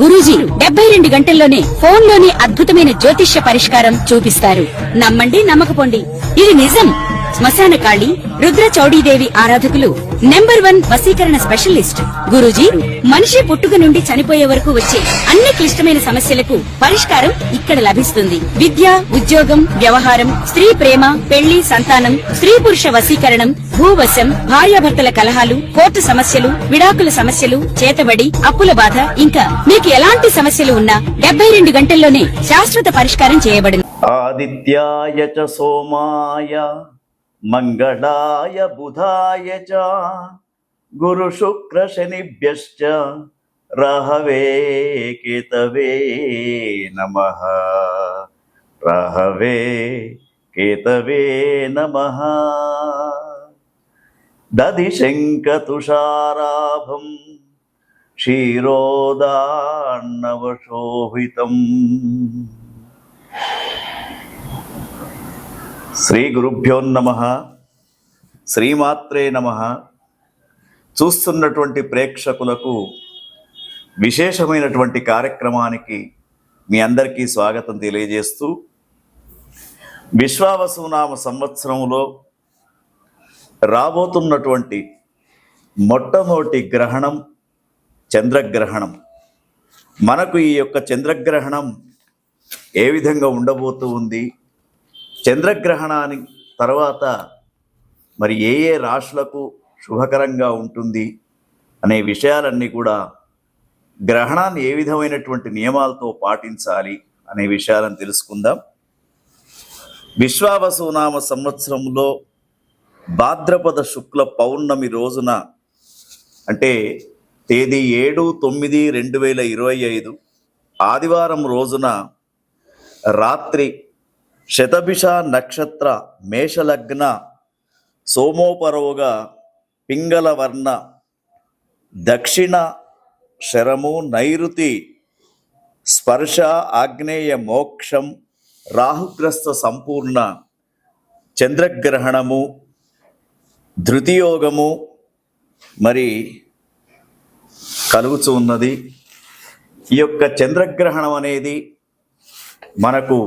గురూజీ 72 గంటల్లోనే ఫోన్ లోని అద్భుతమైన జ్యోతిష్య పరిష్కారం చూపిస్తారు. నమ్మండి, నమ్మకపోండి, ఇది నిజం. శ్మశాన కాళి రుద్ర చౌడీదేవి ఆరాధకులు నంబర్ 1 వశీకరణ స్పెషలిస్ట్. గురూజీ మనిషి పుట్టుక నుండి చనిపోయే వరకు వచ్చే అన్ని క్లిష్టమైన సమస్యలకు పరిష్కారం ఇక్కడ లభిస్తుంది. విద్య, ఉద్యోగం, వ్యవహారం, స్త్రీ ప్రేమ, పెళ్లి, సంతానం, స్త్రీ పురుష వశీకరణం, భూవశం, భార్యాభర్తల కలహాలు, కోర్టు సమస్యలు, విడాకుల సమస్యలు, చేతబడి, అప్పుల బాధ, ఇంకా మీకు ఎలాంటి సమస్యలు ఉన్నా 72 గంటల్లోనే శాశ్వత పరిష్కారం చేయబడింది. ఆదిత్యాయ చ సోమాయ మంగళాయ బుధాయ చ గురు శుక్ర శనిభ్యశ్చ రాహవే కేతవే నమః. రాహవే కేతవే నమః. దధి శంఖ తుషారాభం క్షీరోదార్ణవశోభితం. శ్రీ గురుభ్యో నమః. శ్రీమాత్రే నమః. చూస్తున్నటువంటి ప్రేక్షకులకు విశేషమైనటువంటి కార్యక్రమానికి మీ అందరికీ స్వాగతం తెలియజేస్తూ, విశ్వావసునామ సంవత్సరంలో రాబోతున్నటువంటి మొట్టమొదటి గ్రహణం చంద్రగ్రహణం. మనకు ఈ యొక్క చంద్రగ్రహణం ఏ విధంగా ఉండబోతూ ఉంది, చంద్రగ్రహణాన్ని తర్వాత మరి ఏ ఏ రాశులకు శుభకరంగా ఉంటుంది అనే విషయాలన్నీ కూడా, గ్రహణాన్ని ఏ విధమైనటువంటి నియమాలతో పాటించాలి అనే విషయాలను తెలుసుకుందాం. విశ్వావసునామ సంవత్సరంలో భాద్రపద శుక్ల పౌర్ణమి రోజున, అంటే తేదీ 7/9/2025 ఆదివారం రోజున రాత్రి శతభిష నక్షత్ర మేషలగ్న సోమోపరోగా పింగళవర్ణ దక్షిణ శరము నైరుతి స్పర్శ ఆగ్నేయ మోక్షం రాహుగ్రస్త సంపూర్ణ చంద్రగ్రహణము ధృతియోగము మరి కలుగుతూ ఉన్నది. ఈ యొక్క చంద్రగ్రహణం అనేది మనకు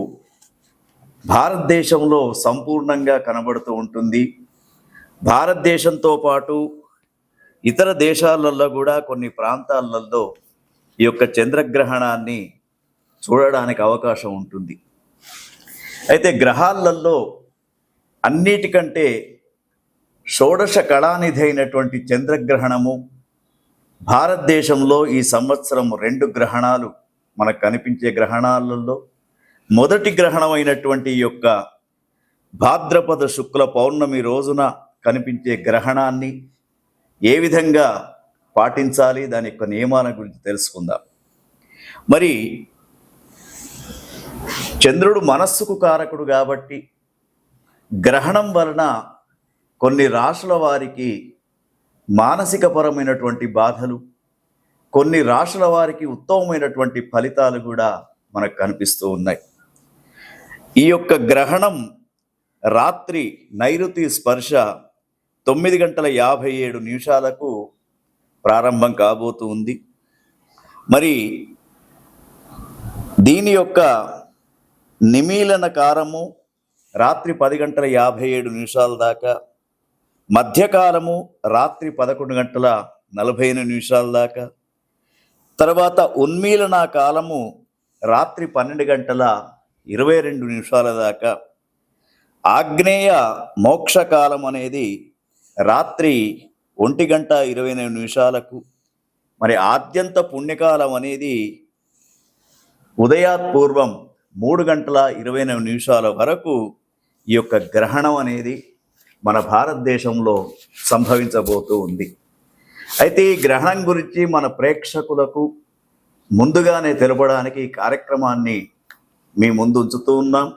భారతదేశంలో సంపూర్ణంగా కనబడుతూ ఉంటుంది. భారతదేశంతో పాటు ఇతర దేశాలలో కూడా కొన్ని ప్రాంతాలలో ఈ యొక్క చంద్రగ్రహణాన్ని చూడడానికి అవకాశం ఉంటుంది. అయితే గ్రహాలలో అన్నిటికంటే షోడశ కళానిధి అయినటువంటి చంద్రగ్రహణము, భారతదేశంలో ఈ సంవత్సరం 2 గ్రహణాలు మనకు కనిపించే గ్రహణాలలో మొదటి గ్రహణం అయినటువంటి ఈ యొక్క భాద్రపద శుక్ల పౌర్ణమి రోజున కనిపించే గ్రహణాన్ని ఏ విధంగా పాటించాలి, దాని యొక్క నియమాల గురించి తెలుసుకుందాం. మరి చంద్రుడు మనస్సుకు కారకుడు కాబట్టి గ్రహణం వలన కొన్ని రాశుల వారికి మానసికపరమైనటువంటి బాధలు, కొన్ని రాశుల వారికి ఉత్తమమైనటువంటి ఫలితాలు కూడా మనకు కనిపిస్తూ ఉన్నాయి. ఈ యొక్క గ్రహణం రాత్రి నైరుతి స్పర్శ 9:57 ప్రారంభం కాబోతూ ఉంది. మరి దీని యొక్క నిమీలన కాలము రాత్రి 10:57 దాకా, మధ్యకాలము రాత్రి 11:45 దాకా, తర్వాత ఉన్మీలన కాలము రాత్రి 12:22 దాకా, ఆగ్నేయ మోక్షకాలం అనేది రాత్రి 1:24, మరి ఆద్యంత పుణ్యకాలం అనేది ఉదయాత్పూర్వం 3:29 వరకు ఈ యొక్క గ్రహణం అనేది మన భారతదేశంలో సంభవించబోతూ ఉంది. అయితే ఈ గ్రహణం గురించి మన ప్రేక్షకులకు ముందుగానే తెలపడానికి ఈ కార్యక్రమాన్ని మీ ముందు ఉంచుతూ ఉన్నాం.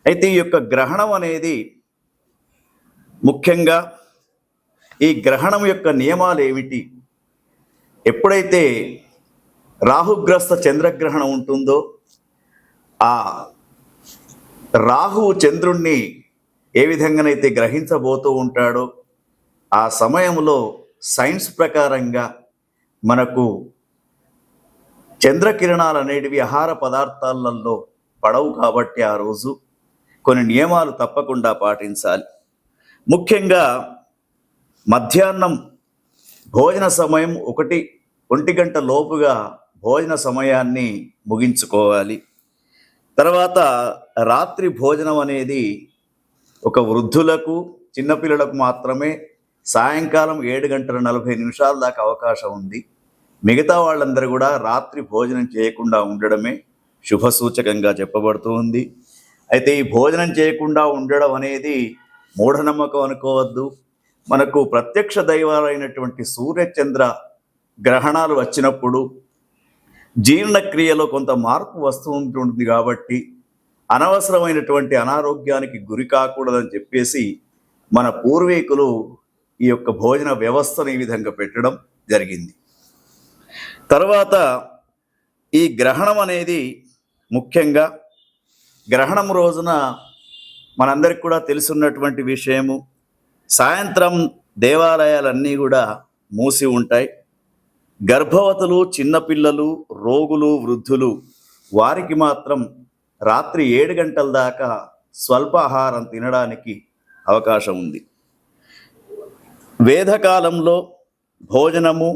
అయితే ఈ యొక్క గ్రహణం అనేది ముఖ్యంగా ఈ గ్రహణం యొక్క నియమాలు ఏమిటి, ఎప్పుడైతే రాహుగ్రస్త చంద్రగ్రహణం ఉంటుందో ఆ రాహువు చంద్రుణ్ణి ఏ విధంగానైతే గ్రహించబోతూ ఉంటాడో ఆ సమయంలో సైన్స్ ప్రకారంగా మనకు చంద్రకిరణాలు అనేటివి ఆహార పదార్థాలలో పడవు కాబట్టి ఆ రోజు కొన్ని నియమాలు తప్పకుండా పాటించాలి. ముఖ్యంగా మధ్యాహ్నం భోజన సమయం 1 గంట లోపుగా భోజన సమయాన్ని ముగించుకోవాలి. తర్వాత రాత్రి భోజనం అనేది ఒక వృద్ధులకు చిన్నపిల్లలకు మాత్రమే సాయంకాలం 7:40 దాకా అవకాశం ఉంది. మిగతా వాళ్ళందరూ కూడా రాత్రి భోజనం చేయకుండా ఉండడమే శుభసూచకంగా చెప్పబడుతూ ఉంది. అయితే ఈ భోజనం చేయకుండా ఉండడం అనేది మూఢనమ్మకం అనుకోవద్దు. మనకు ప్రత్యక్ష దైవాలైనటువంటి సూర్యచంద్ర గ్రహణాలు వచ్చినప్పుడు జీర్ణక్రియలో కొంత మార్పు వస్తూ ఉంటుంది కాబట్టి అనవసరమైనటువంటి అనారోగ్యానికి గురి కాకూడదని చెప్పేసి మన పూర్వీకులు ఈ యొక్క భోజన వ్యవస్థను ఈ విధంగా పెట్టడం జరిగింది. తర్వాత ఈ గ్రహణం అనేది ముఖ్యంగా గ్రహణం రోజున మనందరికి కూడా తెలుసున్నటువంటి విషయము, సాయంత్రం దేవాలయాలన్నీ కూడా మూసి ఉంటాయి. గర్భవతులు, చిన్నపిల్లలు, రోగులు, వృద్ధులు వారికి మాత్రం రాత్రి 7 గంటల దాకా స్వల్పాహారం తినడానికి అవకాశం ఉంది. వేదకాలంలో భోజనము,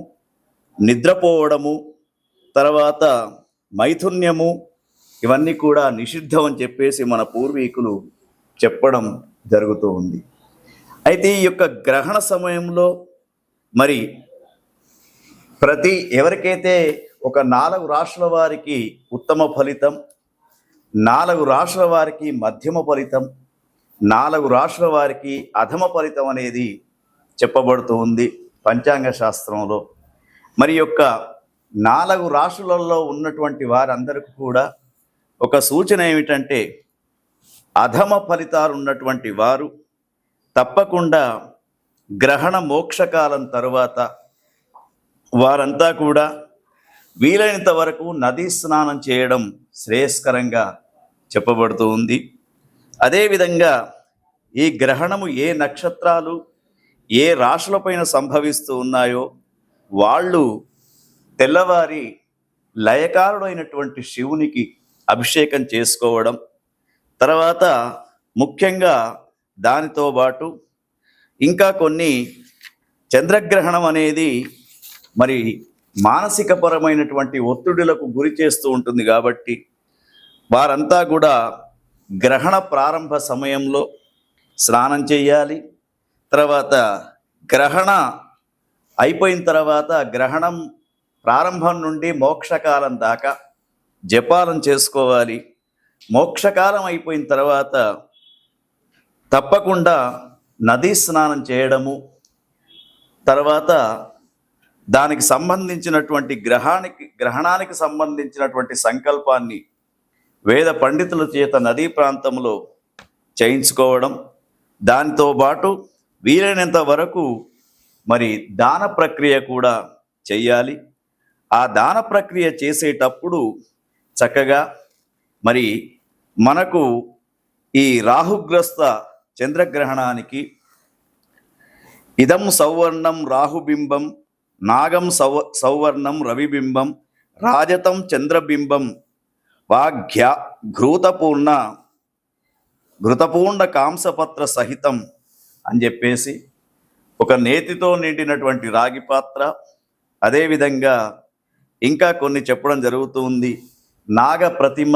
నిద్రపోవడము, తర్వాత మైథున్యము ఇవన్నీ కూడా నిషిద్ధం అని చెప్పేసి మన పూర్వీకులు చెప్పడం జరుగుతూ ఉంది. అయితే ఈ యొక్క గ్రహణ సమయంలో మరి ఎవరికైతే ఒక 4 రాశుల వారికి ఉత్తమ ఫలితం, 4 రాశుల వారికి మధ్యమ ఫలితం, 4 రాశుల వారికి అధమ ఫలితం అనేది చెప్పబడుతూ ఉంది పంచాంగ శాస్త్రంలో. మరి యొక్క 4 రాశులలో ఉన్నటువంటి వారందరికీ కూడా ఒక సూచన ఏమిటంటే, అధమ ఫలితాలు ఉన్నటువంటి వారు తప్పకుండా గ్రహణ మోక్షకాలం తరువాత వారంతా కూడా వీలైనంత వరకు నదీ స్నానం చేయడం శ్రేయస్కరంగా చెప్పబడుతూ ఉంది. అదేవిధంగా ఈ గ్రహణము ఏ నక్షత్రాలు ఏ రాశులపైన సంభవిస్తూ ఉన్నాయో వాళ్ళు తెల్లవారి లయకారుడైనటువంటి శివునికి అభిషేకం చేసుకోవడం, తర్వాత ముఖ్యంగా దానితో పాటు ఇంకా కొన్ని చంద్రగ్రహణం అనేది మరి మానసికపరమైనటువంటి ఒత్తిడులకు గురి చేస్తూ ఉంటుంది కాబట్టి వారంతా కూడా గ్రహణ ప్రారంభ సమయంలో స్నానం చేయాలి. తర్వాత గ్రహణ అయిపోయిన తర్వాత గ్రహణం ప్రారంభం నుండి మోక్షకాలం దాకా జపాలను చేసుకోవాలి. మోక్షకాలం అయిపోయిన తర్వాత తప్పకుండా నదీ స్నానం చేయడము, తర్వాత దానికి సంబంధించినటువంటి గ్రహణానికి సంబంధించినటువంటి సంకల్పాన్ని వేద పండితుల చేత నదీ ప్రాంతంలో చేయించుకోవడం, దానితో పాటు వీలైనంత వరకు మరి దాన ప్రక్రియ కూడా చెయ్యాలి. ఆ దాన ప్రక్రియ చేసేటప్పుడు చక్కగా మరి మనకు ఈ రాహుగ్రస్త చంద్రగ్రహణానికి ఇదం సౌవర్ణం రాహుబింబం నాగం సౌవర్ణం రవిబింబం రాజతం చంద్రబింబం వాఘ్య ఘృతపూర్ణ కాంసపత్ర సహితం అని చెప్పేసి ఒక నేతితో నిండినటువంటి రాగి పాత్ర, అదేవిధంగా ఇంకా కొన్ని చెప్పడం జరుగుతుంది. నాగ ప్రతిమ,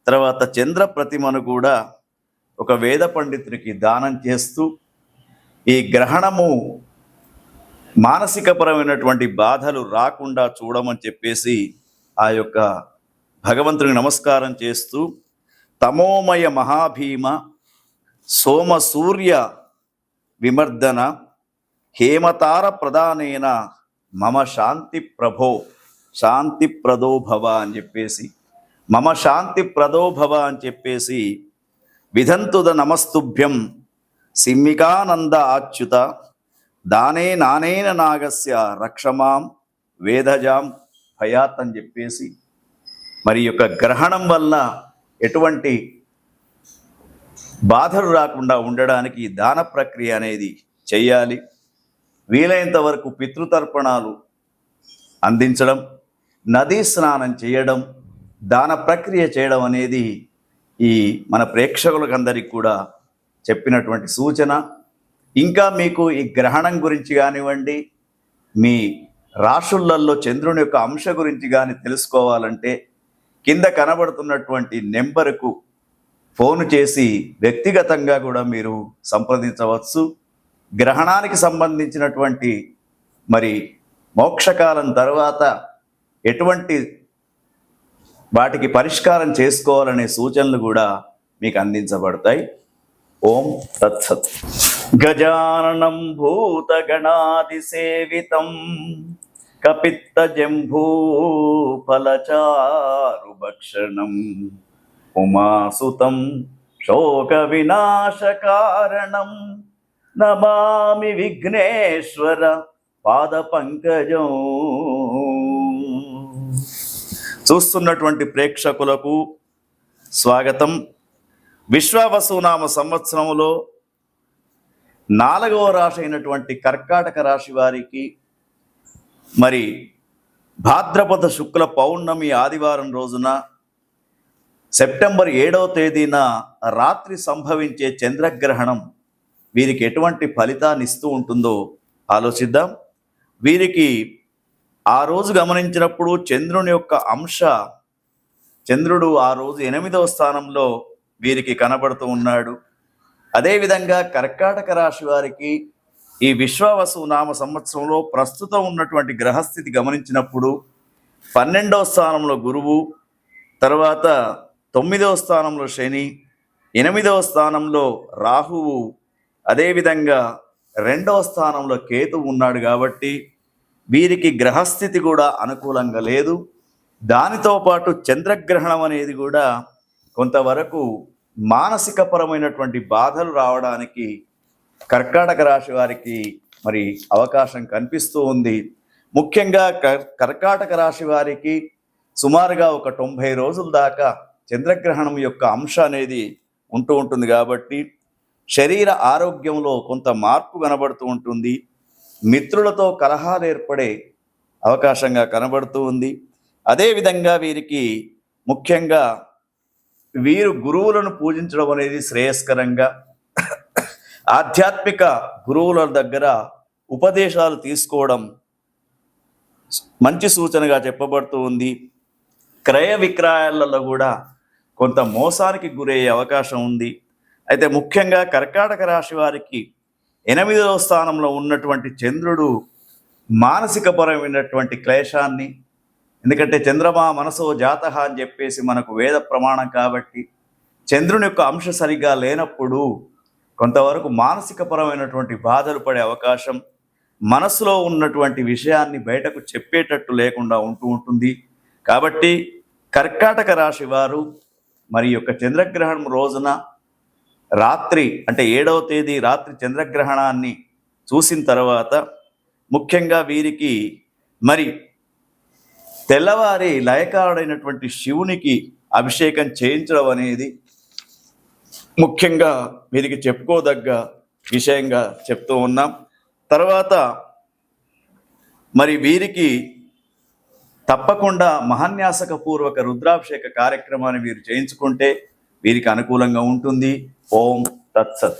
తర్వాత చంద్ర ప్రతిమను కూడా ఒక వేద పండితుడికి దానం చేస్తూ ఈ గ్రహణము మానసికపరమైనటువంటి బాధలు రాకుండా చూడమని చెప్పేసి ఆ యొక్క భగవంతునికి నమస్కారం చేస్తూ, తమోమయ మహాభీమ సోమ సూర్య విమర్దన హేమతార ప్రధానేన మమ శాంతి ప్రదో భవ అని చెప్పేసి మమ శాంతి ప్రదో భవ అని చెప్పేసి విధంతుద నమస్తుభ్యం సిమ్మికానంద ఆచ్యుత దానే నానేన నాగస్య రక్షమాం వేదజాం భయాత్ అని చెప్పేసి మరి యొక్క గ్రహణం వల్ల ఎటువంటి బాధలు రాకుండా ఉండడానికి దాన ప్రక్రియ అనేది చెయ్యాలి. వీలైనంత వరకు పితృతర్పణాలు అందించడం, నదీ స్నానం చేయడం, దాన ప్రక్రియ చేయడం అనేది ఈ మన ప్రేక్షకులకందరికీ కూడా చెప్పినటువంటి సూచన. ఇంకా మీకు ఈ గ్రహణం గురించి కానివ్వండి, మీ రాశులలో చంద్రుని యొక్క అంశ గురించి కానీ తెలుసుకోవాలంటే కింద కనబడుతున్నటువంటి నెంబరుకు ఫోన్ చేసి వ్యక్తిగతంగా కూడా మీరు సంప్రదించవచ్చు. గ్రహణానికి సంబంధించినటువంటి మరి మోక్షకాలం తర్వాత ఎటువంటి వాటికి పరిష్కారం చేసుకోవాలనే సూచనలు కూడా మీకు అందించబడతాయి. ఓం తత్సత్. గజాననం భూతగణాది సేవితం కపిత్త జంభూ ఫలచారు భక్షణం ఉమాసుతం శోక వినాశకారణం నమామి విఘ్నేశ్వర పాద పంకజం. చూస్తున్నటువంటి ప్రేక్షకులకు స్వాగతం. విశ్వావసునామ సంవత్సరములో 4వ రాశి అయినటువంటి కర్కాటక రాశి వారికి మరి భాద్రపద శుక్ల పౌర్ణమి ఆదివారం రోజున సెప్టెంబర్ 7వ తేదీన రాత్రి సంభవించే చంద్రగ్రహణం వీరికి ఎటువంటి ఫలితాన్ని ఇస్తూ ఉంటుందో ఆలోచిద్దాం. వీరికి ఆ రోజు గమనించినప్పుడు చంద్రుని యొక్క అంశ, చంద్రుడు ఆ రోజు 8వ స్థానంలో వీరికి కనబడుతూ ఉన్నాడు. అదేవిధంగా కర్కాటక రాశి వారికి ఈ విశ్వావసు నామ సంవత్సరంలో ప్రస్తుతం ఉన్నటువంటి గ్రహస్థితి గమనించినప్పుడు 12వ స్థానంలో గురువు, తర్వాత 9వ స్థానంలో శని, 8వ స్థానంలో రాహువు, అదేవిధంగా 2వ స్థానంలో కేతువు ఉన్నాడు. కాబట్టి వీరికి గ్రహస్థితి కూడా అనుకూలంగా లేదు. దానితో పాటు చంద్రగ్రహణం అనేది కూడా కొంతవరకు మానసికపరమైనటువంటి బాధలు రావడానికి కర్కాటక రాశి వారికి మరి అవకాశం కనిపిస్తూ ఉంది. ముఖ్యంగా కర్కాటక రాశి వారికి సుమారుగా ఒక 90 రోజుల దాకా చంద్రగ్రహణం యొక్క అంశ అనేది ఉంటూ ఉంటుంది. కాబట్టి శరీర ఆరోగ్యంలో కొంత మార్పు కనబడుతూ ఉంటుంది. మిత్రులతో కలహాలు ఏర్పడే అవకాశంగా కనబడుతూ ఉంది. అదేవిధంగా వీరికి ముఖ్యంగా వీరు గురువులను పూజించడం అనేది శ్రేయస్కరంగా, ఆధ్యాత్మిక గురువుల దగ్గర ఉపదేశాలు తీసుకోవడం మంచి సూచనగా చెప్పబడుతూ ఉంది. క్రయ విక్రయాలలో కూడా కొంత మోసానికి గురయ్యే అవకాశం ఉంది. అయితే ముఖ్యంగా కర్కాటక రాశి వారికి 8వ స్థానంలో ఉన్నటువంటి చంద్రుడు మానసికపరమైనటువంటి క్లేశాన్ని, ఎందుకంటే చంద్రమా మనసో జాతః అని చెప్పేసి మనకు వేద ప్రమాణం కాబట్టి చంద్రుని యొక్క అంశ సరిగా లేనప్పుడు కొంతవరకు మానసికపరమైనటువంటి బాధలు పడే అవకాశం, మనసులో ఉన్నటువంటి విషయాన్ని బయటకు చెప్పేటట్టు లేకుండా ఉంటూ ఉంటుంది. కాబట్టి కర్కాటక రాశి వారు మరి యొక్క చంద్రగ్రహణం రోజున రాత్రి అంటే 7వ తేదీ రాత్రి చంద్రగ్రహణాన్ని చూసిన తర్వాత ముఖ్యంగా వీరికి మరి తెల్లవారి లయకారుడైనటువంటి శివునికి అభిషేకం చేయించడం అనేది ముఖ్యంగా వీరికి చెప్పుకోదగ్గ విషయంగా చెప్తూ ఉన్నాం. తర్వాత మరి వీరికి తప్పకుండా మహాన్యాసకపూర్వక రుద్రాభిషేక కార్యక్రమాన్ని వీరు చేయించుకుంటే వీరికి అనుకూలంగా ఉంటుంది. ఓం తత్సత్.